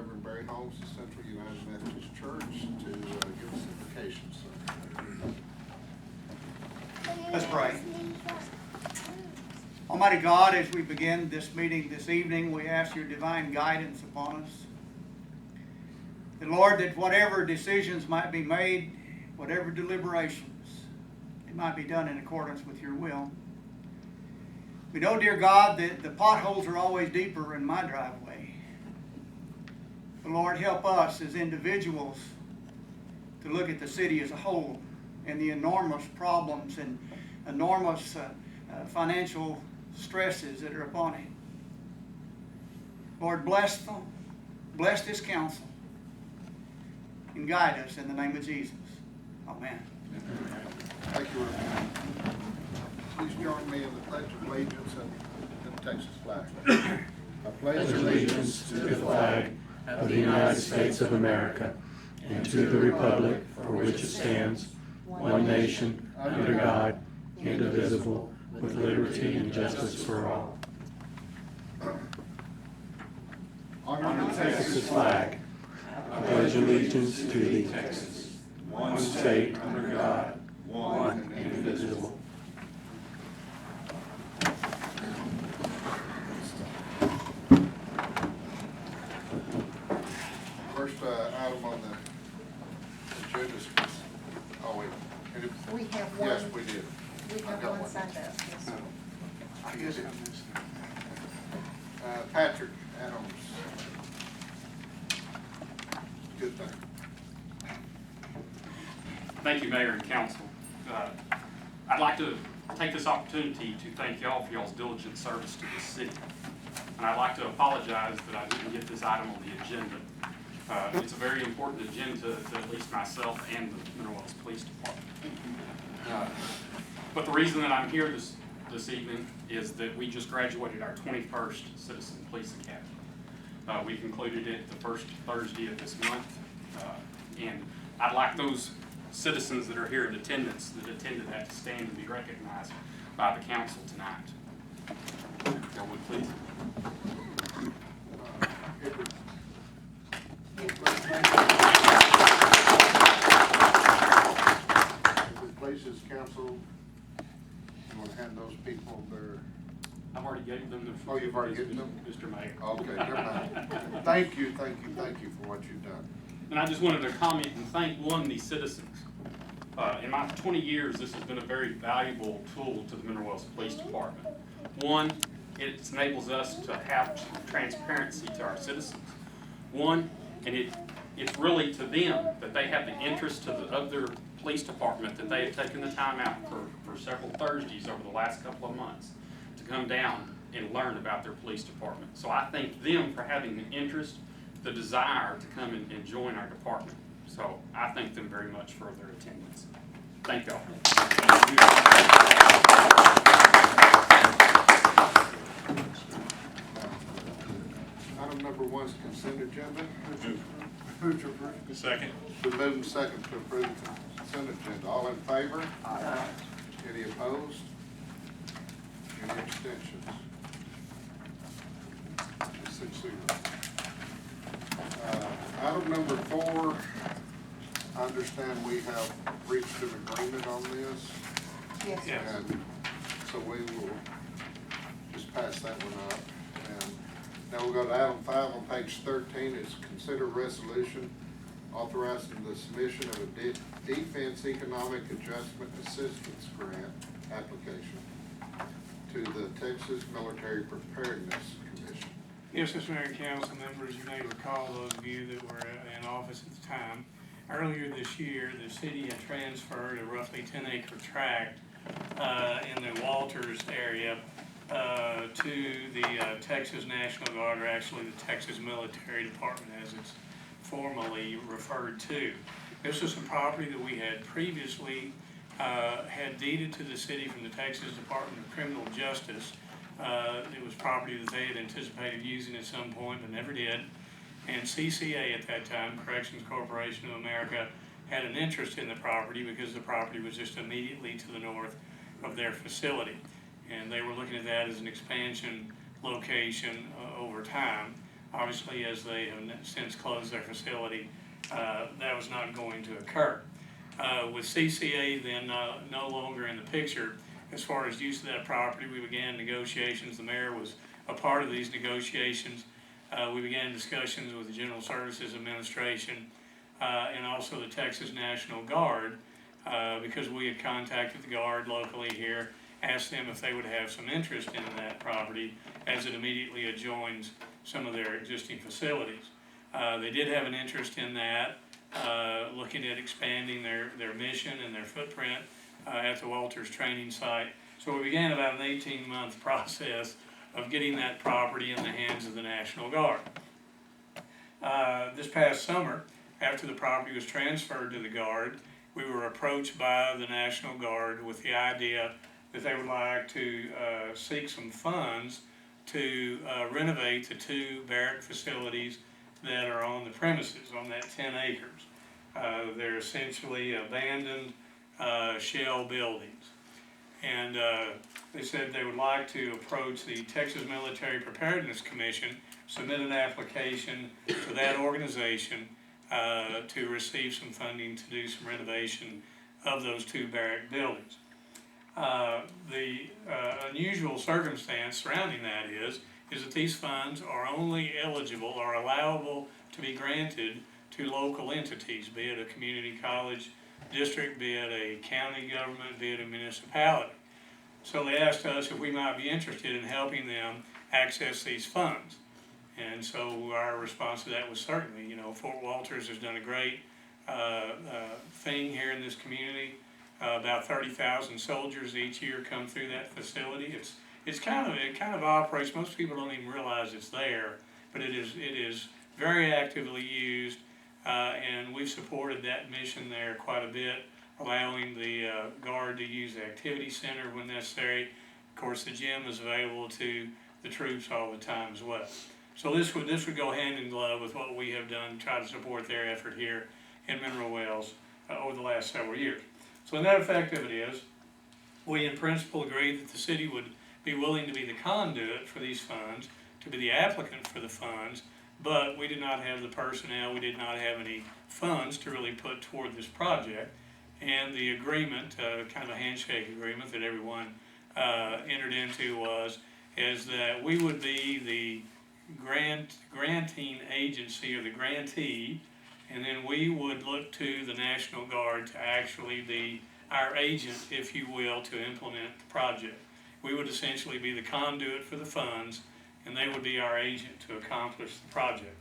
Reverend Barry Holmes of Central United Methodist Church to give us invocations. Let's pray. Almighty God, as we begin this meeting this evening, we ask your divine guidance upon us. And Lord, that whatever decisions might be made, whatever deliberations, it might be done in accordance with your will. We know, dear God, that the potholes are always deeper in my driveway. But Lord, help us as individuals to look at the city as a whole and the enormous problems and enormous financial stresses that are upon it. Lord, bless them, bless this council, and guide us in the name of Jesus. Amen. Thank you, Reverend. Please join me in the Pledge of Allegiance and the Texas flag. I pledge allegiance to the flag of the United States of America and to the republic for which it stands, one nation, under God, indivisible, with liberty and justice for all. On the Texas flag, I pledge allegiance to thee, Texas, one state under God, one and indivisible. First item on the agenda is, oh wait. We have one. Yes, we did. We have one signed up. Yes. I guess I missed it. Patrick Adams. Good thing. Thank you, Mayor and Council. I'd like to take this opportunity to thank y'all for y'all's diligent service to the city. And I'd like to apologize that I didn't get this item on the agenda. It's a very important agenda to at least myself and the Mineral Wells Police Department. But the reason that I'm here this evening is that we just graduated our 21st Citizen Police Academy. We concluded it the first Thursday of this month. And I'd like those citizens that are here in attendance that attended that to stand and be recognized by the council tonight. If y'all would please. Places council, you want to hand those people their... I've already gave them the... Oh, you've already given them? Mr. Mayor. Okay, never mind. Thank you for what you've done. And I just wanted to comment and thank these citizens. In my 20 years, this has been a very valuable tool to the Mineral Wells Police Department. One, it enables us to have transparency to our citizens. One, and it's really to them that they have the interest of their police department, that they have taken the time out for several Thursdays over the last couple of months to come down and learn about their police department. So I thank them for having the interest, the desire to come and join our department. So I thank them very much for their attendance. Thank y'all. Item number 1 is consent agenda. Move to approve. Second. Been moved and second to approve the consent agenda. All in favor? Aye. Any opposed? Any abstentions? 6-0. Item number 4, I understand we have reached an agreement on this. Yes. And so we will just pass that one up. And now we'll go to item 5 on page 13. It's consider resolution authorizing the submission of a Defense Economic Adjustment Assistance Grant application to the Texas Military Preparedness Commission. Yes, Mr. Mayor and Council members, you may recall, those of you that were in office at the time, earlier this year, the city had transferred a roughly 10-acre tract in the Walters area to the Texas National Guard, or actually the Texas Military Department as it's formally referred to. This is some property that we had previously had deeded to the city from the Texas Department of Criminal Justice. It was property that they had anticipated using at some point but never did. And CCA at that time, Corrections Corporation of America, had an interest in the property because the property was just immediately to the north of their facility. And they were looking at that as an expansion location over time. Obviously, as they have since closed their facility, that was not going to occur. With CCA then no longer in the picture, as far as use of that property, we began negotiations. The mayor was a part of these negotiations. We began discussions with the General Services Administration and also the Texas National Guard because we had contacted the Guard locally here, asked them if they would have some interest in that property as it immediately adjoins some of their existing facilities. They did have an interest in that, looking at expanding their mission and their footprint at the Walters training site. So we began about an 18-month process of getting that property in the hands of the National Guard. This past summer, after the property was transferred to the Guard, we were approached by the National Guard with the idea that they would like to seek some funds to renovate the 2 barrack facilities that are on the premises, on that 10 acres. They're essentially abandoned shell buildings. And they said they would like to approach the Texas Military Preparedness Commission, submit an application to that organization to receive some funding to do some renovation of those 2 barrack buildings. The unusual circumstance surrounding that is that these funds are only eligible or allowable to be granted to local entities, be it a community college district, be it a county government, be it a municipality. So they asked us if we might be interested in helping them access these funds. And so our response to that was certainly, you know, Fort Walters has done a great thing here in this community. About 30,000 soldiers each year come through that facility. It kind of operates. Most people don't even realize it's there, but it is very actively used, and we've supported that mission there quite a bit, allowing the Guard to use the activity center when necessary. Of course, the gym is available to the troops all the time as well. So this would go hand in glove with what we have done to try to support their effort here in Mineral Wells over the last several years. So the net effect of it is, we in principle agree that the city would be willing to be the conduit for these funds, to be the applicant for the funds, but we did not have the personnel, we did not have any funds to really put toward this project. And the agreement, kind of a handshake agreement that everyone entered into is that we would be the granting agency or the grantee, and then we would look to the National Guard to actually be our agent, if you will, to implement the project. We would essentially be the conduit for the funds, and they would be our agent to accomplish the project.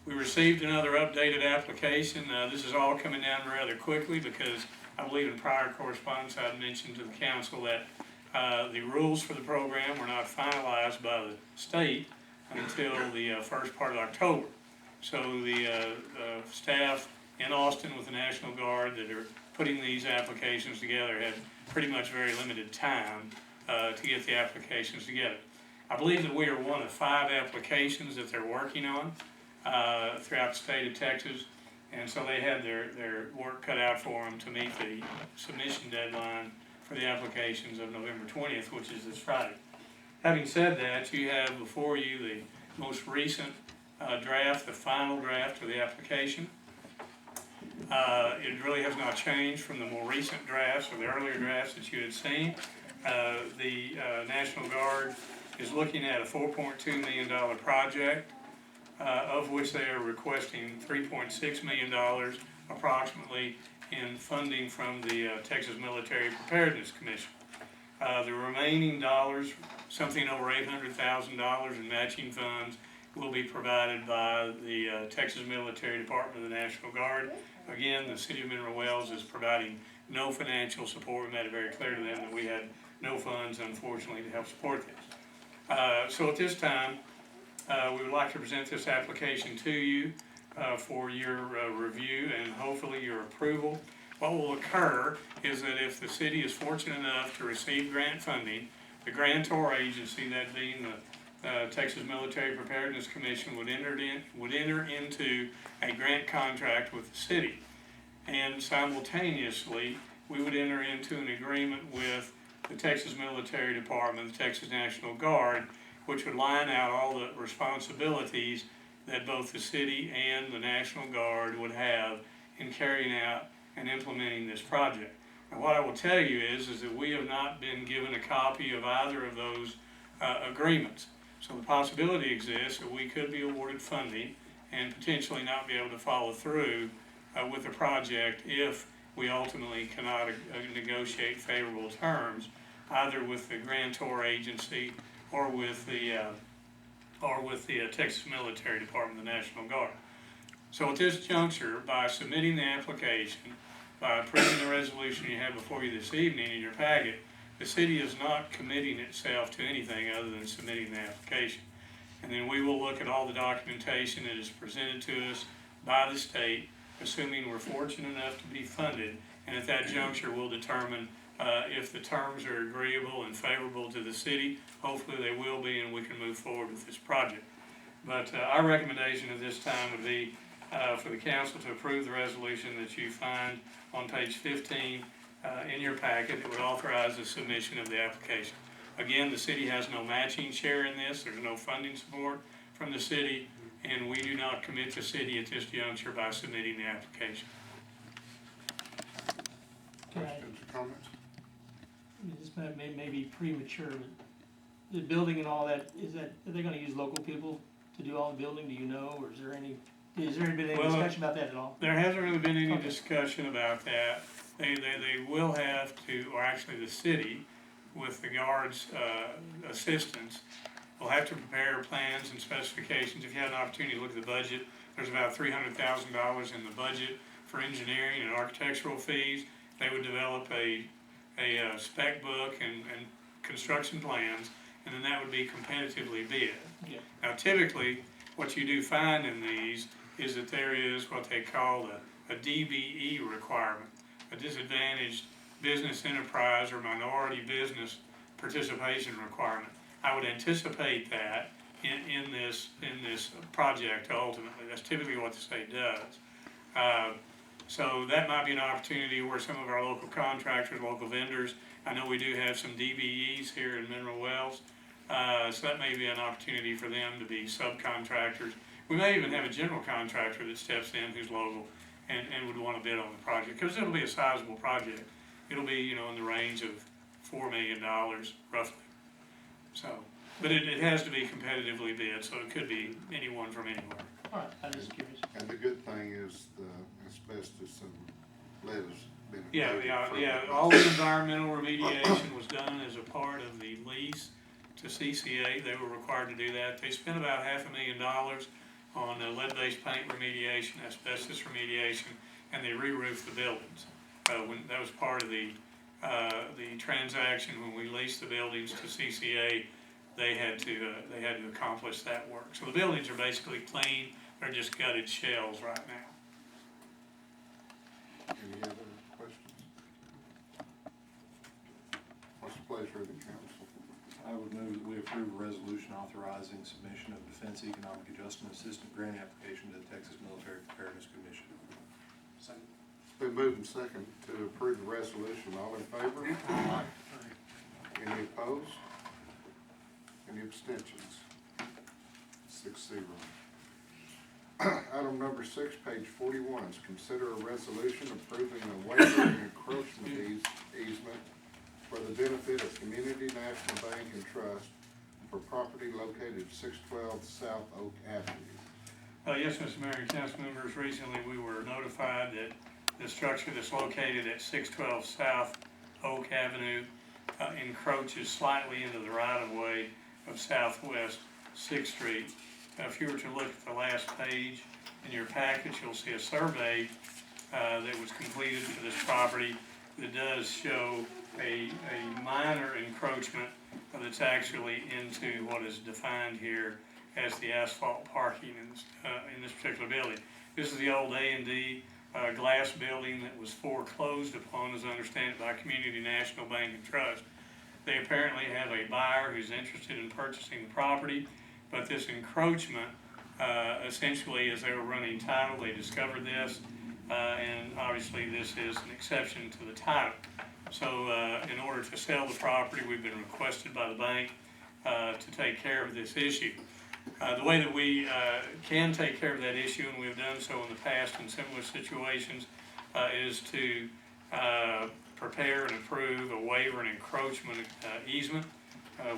We received another updated application. This is all coming down rather quickly because I believe in prior correspondence I had mentioned to the council that the rules for the program were not finalized by the state until the first part of October. So the staff in Austin with the National Guard that are putting these applications together had pretty much very limited time to get the applications together. I believe that we are one of 5 applications that they're working on throughout the state of Texas, and so they had their work cut out for them to meet the submission deadline for the applications of November 20th, which is this Friday. Having said that, you have before you the most recent draft, the final draft of the application. It really has not changed from the more recent drafts or the earlier drafts that you had seen. The National Guard is looking at a $4.2 million project, of which they are requesting $3.6 million approximately in funding from the Texas Military Preparedness Commission. The remaining dollars, something over $800,000 in matching funds, will be provided by the Texas Military Department of the National Guard. Again, the City of Mineral Wells is providing no financial support. We made it very clear to them that we had no funds, unfortunately, to help support this. So at this time, we would like to present this application to you for your review and hopefully your approval. What will occur is that if the city is fortunate enough to receive grant funding, the grantor agency, that being the Texas Military Preparedness Commission, would enter into a grant contract with the city. And simultaneously, we would enter into an agreement with the Texas Military Department, the Texas National Guard, which would line out all the responsibilities that both the city and the National Guard would have in carrying out and implementing this project. And what I will tell you is that we have not been given a copy of either of those agreements. So the possibility exists that we could be awarded funding and potentially not be able to follow through with the project if we ultimately cannot negotiate favorable terms, either with the grantor agency or with the Texas Military Department, the National Guard. So at this juncture, by submitting the application, by approving the resolution you have before you this evening in your packet, the city is not committing itself to anything other than submitting the application. And then we will look at all the documentation that is presented to us by the state, assuming we're fortunate enough to be funded, and at that juncture we'll determine if the terms are agreeable and favorable to the city. Hopefully they will be, and we can move forward with this project. But our recommendation at this time would be for the council to approve the resolution that you find on page 15 in your packet that would authorize the submission of the application. Again, the city has no matching share in this. There's no funding support from the city, and we do not commit the city at this juncture by submitting the application. Questions or comments? This may be premature, but the building and all that, are they gonna use local people to do all the building, do you know, or has there been any discussion about that at all? There hasn't really been any discussion about that. They will have to, or actually the city, with the Guard's assistance, will have to prepare plans and specifications. If you had an opportunity to look at the budget, there's about $300,000 in the budget for engineering and architectural fees. They would develop a spec book and construction plans, and then that would be competitively bid. Yeah. Now typically, what you do find in these is that there is what they call a DBE requirement, a disadvantaged business enterprise or minority business participation requirement. I would anticipate that in this project ultimately. That's typically what the state does. So that might be an opportunity where some of our local contractors, local vendors, I know we do have some DBEs here in Mineral Wells, so that may be an opportunity for them to be subcontractors. We may even have a general contractor that steps in who's local and would want to bid on the project, because it'll be a sizable project. It'll be, in the range of $4 million roughly. So, but it has to be competitively bid, so it could be anyone from anywhere. All right, I'm just curious. And the good thing is the asbestos and lead has been. Yeah, all the environmental remediation was done as a part of the lease to CCA. They were required to do that. They spent about $500,000 on lead-based paint remediation, asbestos remediation, and they re-roofed the buildings. When that was part of the transaction when we leased the buildings to CCA, they had to accomplish that work. So the buildings are basically clean. They're just gutted shells right now. Any other questions? What's the pleasure of the council? I would move that we approve a resolution authorizing submission of Defense Economic Adjustment Assistance Grant application to the Texas Military Preparedness Commission. Second. It's been moved and second to approve the resolution. All in favor? Aye. Any opposed? Any abstentions? 6-0. Item number 6, page 41, is consider a resolution approving a waiver and encroachment easement for the benefit of Community National Bank and Trust for property located at 612 South Oak Avenue. Yes, Mr. Mayor and council members, recently we were notified that the structure that's located at 612 South Oak Avenue encroaches slightly into the right-of-way of Southwest 6th Street. If you were to look at the last page in your package, you'll see a survey that was completed for this property that does show a minor encroachment that's actually into what is defined here as the asphalt parking in this particular building. This is the old A&D glass building that was foreclosed upon, as I understand it, by Community National Bank and Trust. They apparently have a buyer who's interested in purchasing the property, but this encroachment, essentially as they were running title, they discovered this, and obviously this is an exception to the title. So in order to sell the property, we've been requested by the bank to take care of this issue. The way that we can take care of that issue, and we've done so in the past in similar situations, is to prepare and approve a waiver and encroachment easement,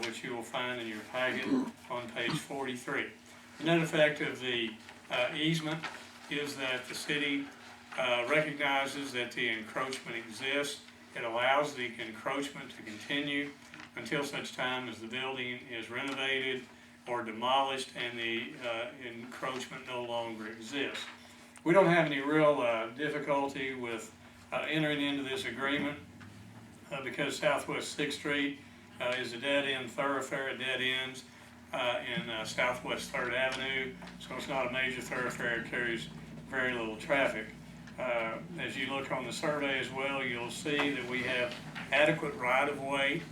which you will find in your packet on page 43. The net effect of the easement is that the city recognizes that the encroachment exists. It allows the encroachment to continue until such time as the building is renovated or demolished and the encroachment no longer exists. We don't have any real difficulty with entering into this agreement because Southwest 6th Street is a dead-end thoroughfare. It dead ends in Southwest 3rd Avenue, so it's not a major thoroughfare. It carries very little traffic. As you look on the survey as well, you'll see that we have adequate right-of-way.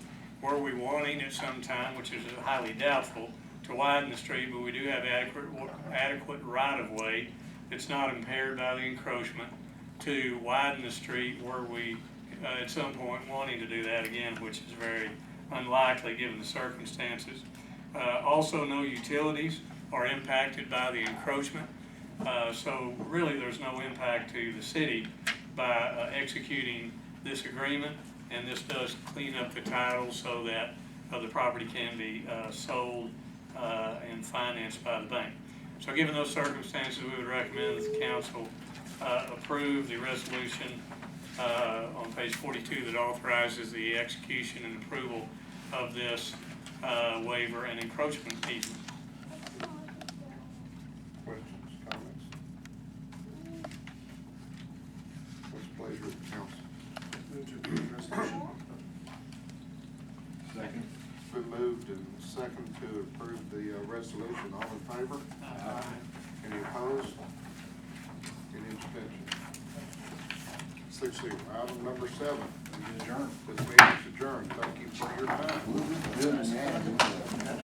Were we wanting at some time, which is highly doubtful, to widen the street, but we do have adequate right-of-way that's not impaired by the encroachment to widen the street were we at some point wanting to do that again, which is very unlikely given the circumstances. Also, no utilities are impacted by the encroachment. So really there's no impact to the city by executing this agreement, and this does clean up the title so that the property can be sold and financed by the bank. So given those circumstances, we would recommend that the council approve the resolution on page 42 that authorizes the execution and approval of this waiver and encroachment easement. Questions, comments? What's the pleasure of the council? Move to approve resolution. Second. Been moved and second to approve the resolution. All in favor? Aye. Any opposed? Any abstentions? 6-0. Item number 7. Adjourn.